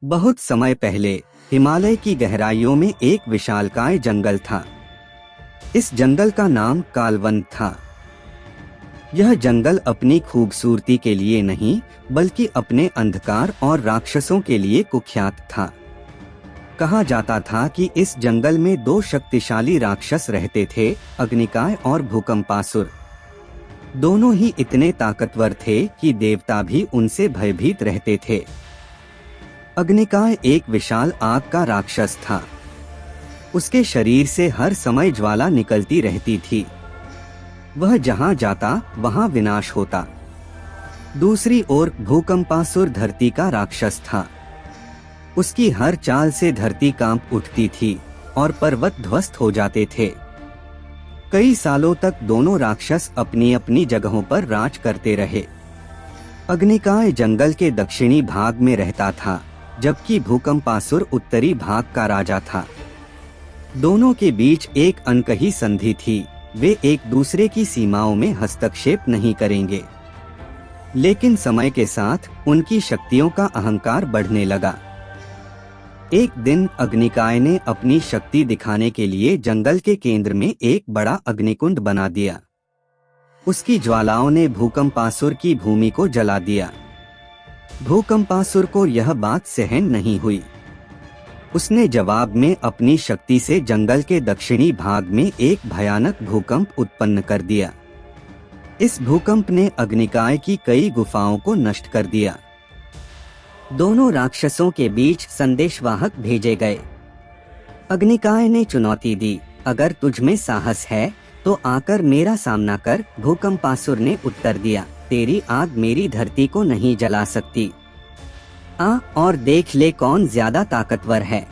बहुत समय पहले हिमालय की गहराइयों में एक विशालकाय जंगल था। इस जंगल का नाम कालवन था। यह जंगल अपनी खूबसूरती के लिए नहीं बल्कि अपने अंधकार और राक्षसों के लिए कुख्यात था। कहा जाता था कि इस जंगल में दो शक्तिशाली राक्षस रहते थे, अग्निकाय और भूकंपासुर। दोनों ही इतने ताकतवर थे कि देवता भी उनसे भयभीत रहते थे। अग्निकाय एक विशाल आग का राक्षस था। उसके शरीर से हर समय ज्वाला निकलती रहती थी। वह जहां जाता वहां विनाश होता। दूसरी ओर भूकंपासुर धरती का राक्षस था। उसकी हर चाल से धरती कांप उठती थी और पर्वत ध्वस्त हो जाते थे। कई सालों तक दोनों राक्षस अपनी अपनी जगहों पर राज करते रहे। अग्निकाय जंगल के दक्षिणी भाग में रहता था, जबकि भूकंपासुर उत्तरी भाग का राजा था। दोनों के बीच एक अनकही संधि थी, वे एक दूसरे की सीमाओं में हस्तक्षेप नहीं करेंगे। लेकिन समय के साथ उनकी शक्तियों का अहंकार बढ़ने लगा। एक दिन अग्निकाय ने अपनी शक्ति दिखाने के लिए जंगल के केंद्र में एक बड़ा अग्निकुंड बना दिया। उसकी ज्वालाओं ने भूकंपासुर की भूमि को जला दिया। भूकंपासुर को यह बात सहन नहीं हुई। उसने जवाब में अपनी शक्ति से जंगल के दक्षिणी भाग में एक भयानक भूकंप उत्पन्न कर दिया। इस भूकंप ने अग्निकाय की कई गुफाओं को नष्ट कर दिया। दोनों राक्षसों के बीच संदेशवाहक भेजे गए। अग्निकाय ने चुनौती दी, अगर तुझ में साहस है तो आकर मेरा सामना कर। भूकंपासुर ने उत्तर दिया, तेरी आग मेरी धरती को नहीं जला सकती। आ और देख ले कौन ज्यादा ताकतवर है।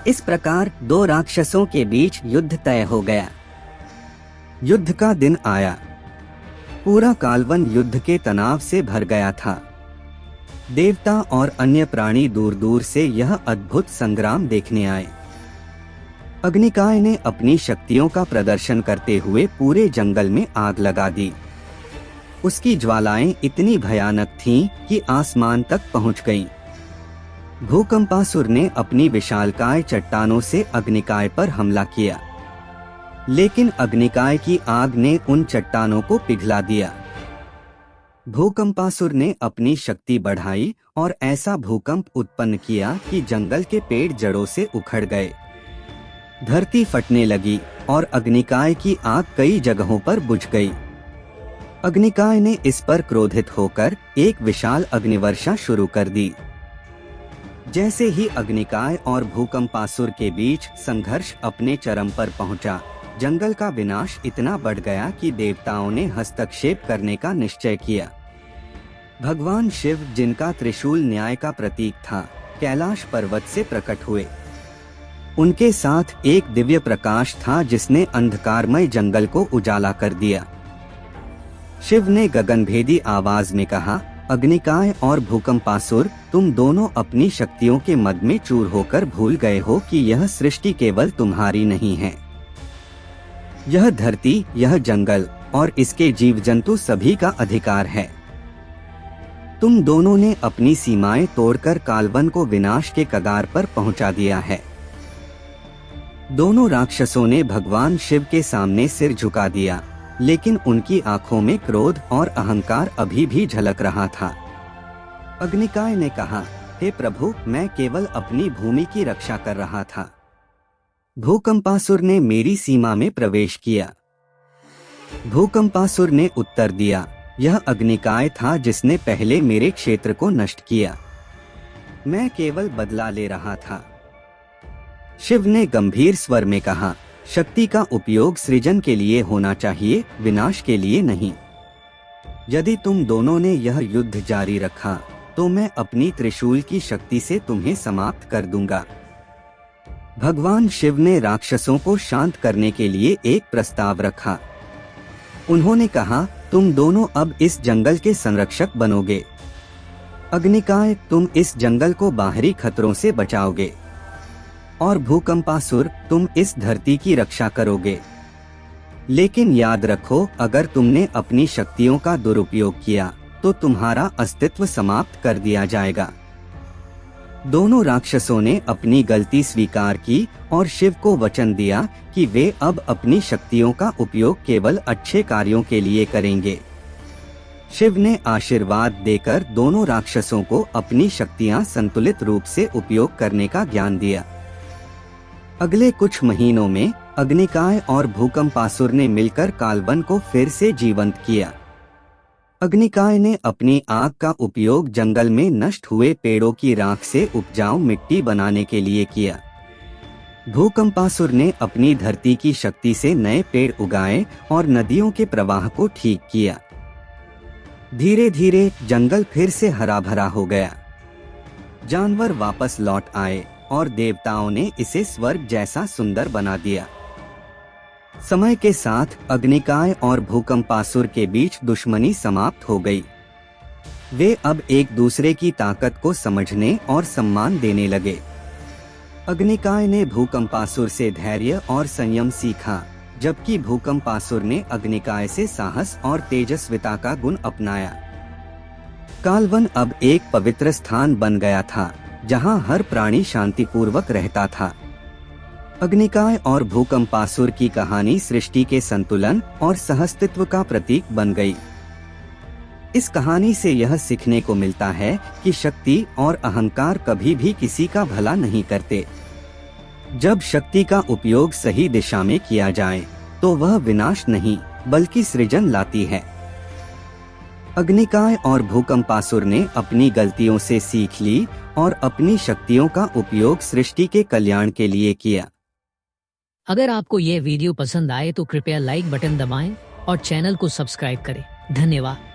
इस प्रकार दो राक्षसों के बीच युद्ध तय हो गया। युद्ध का दिन आया। पूरा कालवन युद्ध के तनाव से भर गया था। देवता और अन्य प्राणी दूर दूर से यह अद्भुत संग्राम देखने आए। अग्निकाय ने अपनी शक्तियों का प्रदर्शन करते हुए पूरे जंगल में आग लगा दी। उसकी ज्वालाएं इतनी भयानक थीं कि आसमान तक पहुंच गईं। भूकंपासुर ने अपनी विशालकाय चट्टानों से अग्निकाय पर हमला किया, लेकिन अग्निकाय की आग ने उन चट्टानों को पिघला दिया। भूकंपासुर ने अपनी शक्ति बढ़ाई और ऐसा भूकंप उत्पन्न किया कि जंगल के पेड़ जड़ों से उखड़ गए। धरती फटने लगी और अग्निकाय की आग कई जगहों पर बुझ गई। अग्निकाय ने इस पर क्रोधित होकर एक विशाल अग्निवर्षा शुरू कर दी। जैसे ही अग्निकाय और भूकंपासुर के बीच संघर्ष अपने चरम पर पहुंचा, जंगल का विनाश इतना बढ़ गया कि देवताओं ने हस्तक्षेप करने का निश्चय किया। भगवान शिव, जिनका त्रिशूल न्याय का प्रतीक था, कैलाश पर्वत से प्रकट हुए। उनके साथ एक दिव्य प्रकाश था जिसने अंधकारमय जंगल को उजाला कर दिया। शिव ने गगनभेदी आवाज में कहा, अग्निकाय और भूकंपासुर, तुम दोनों अपनी शक्तियों के मद में चूर होकर भूल गए हो कि यह सृष्टि केवल तुम्हारी नहीं है। यह धरती, यह जंगल और इसके जीव जंतु सभी का अधिकार है। तुम दोनों ने अपनी सीमाएं तोड़कर कालवन को विनाश के कगार पर पहुंचा दिया है। दोनों राक्षसों ने भगवान शिव के सामने सिर झुका दिया, लेकिन उनकी आंखों में क्रोध और अहंकार अभी भी झलक रहा था। अग्निकाय ने कहा, हे प्रभु, मैं केवल अपनी भूमि की रक्षा कर रहा था। भूकंपासुर ने मेरी सीमा में प्रवेश किया। भूकंपासुर ने उत्तर दिया, यह अग्निकाय था जिसने पहले मेरे क्षेत्र को नष्ट किया। मैं केवल बदला ले रहा था। शिव ने गंभीर स्वर में कहा, शक्ति का उपयोग सृजन के लिए होना चाहिए, विनाश के लिए नहीं। यदि तुम दोनों ने यह युद्ध जारी रखा तो मैं अपनी त्रिशूल की शक्ति से तुम्हें समाप्त कर दूंगा। भगवान शिव ने राक्षसों को शांत करने के लिए एक प्रस्ताव रखा। उन्होंने कहा, तुम दोनों अब इस जंगल के संरक्षक बनोगे। अग्निकाय, तुम इस जंगल को बाहरी खतरों से बचाओगे, और भूकंपासुर, तुम इस धरती की रक्षा करोगे। लेकिन याद रखो, अगर तुमने अपनी शक्तियों का दुरुपयोग किया तो तुम्हारा अस्तित्व समाप्त कर दिया जाएगा। दोनों राक्षसों ने अपनी गलती स्वीकार की और शिव को वचन दिया कि वे अब अपनी शक्तियों का उपयोग केवल अच्छे कार्यों के लिए करेंगे। शिव ने आशीर्वाद देकर दोनों राक्षसों को अपनी शक्तियां संतुलित रूप से उपयोग करने का ज्ञान दिया। अगले कुछ महीनों में अग्निकाय और भूकंपासुर ने मिलकर कालवन को फिर से जीवंत किया। अग्निकाय ने अपनी आग का उपयोग जंगल में नष्ट हुए पेड़ों की राख से उपजाऊ मिट्टी बनाने के लिए किया। भूकंपासुर ने अपनी धरती की शक्ति से नए पेड़ उगाए और नदियों के प्रवाह को ठीक किया। धीरे धीरे जंगल फिर से हरा भरा हो गया। जानवर वापस लौट आए और देवताओं ने इसे स्वर्ग जैसा सुंदर बना दिया। समय के साथ अग्निकाय और भूकंपासुर के बीच दुश्मनी समाप्त हो गई। वे अब एक दूसरे की ताकत को समझने और सम्मान देने लगे। अग्निकाय ने भूकंपासुर से धैर्य और संयम सीखा, जबकि भूकंपासुर ने अग्निकाय से साहस और तेजस्विता का गुण अपनाया। कालवन अब एक पवित्र स्थान बन गया था, जहां हर प्राणी शांतिपूर्वक रहता था। अग्निकाय और भूकंपासुर की कहानी सृष्टि के संतुलन और सहअस्तित्व का प्रतीक बन गई। इस कहानी से यह सीखने को मिलता है कि शक्ति और अहंकार कभी भी किसी का भला नहीं करते। जब शक्ति का उपयोग सही दिशा में किया जाए, तो वह विनाश नहीं बल्कि सृजन लाती है। अग्निकाय और भूकंपासुर ने अपनी गलतियों से सीख ली और अपनी शक्तियों का उपयोग सृष्टि के कल्याण के लिए किया। अगर आपको यह वीडियो पसंद आए तो कृपया लाइक बटन दबाएं और चैनल को सब्सक्राइब करें। धन्यवाद।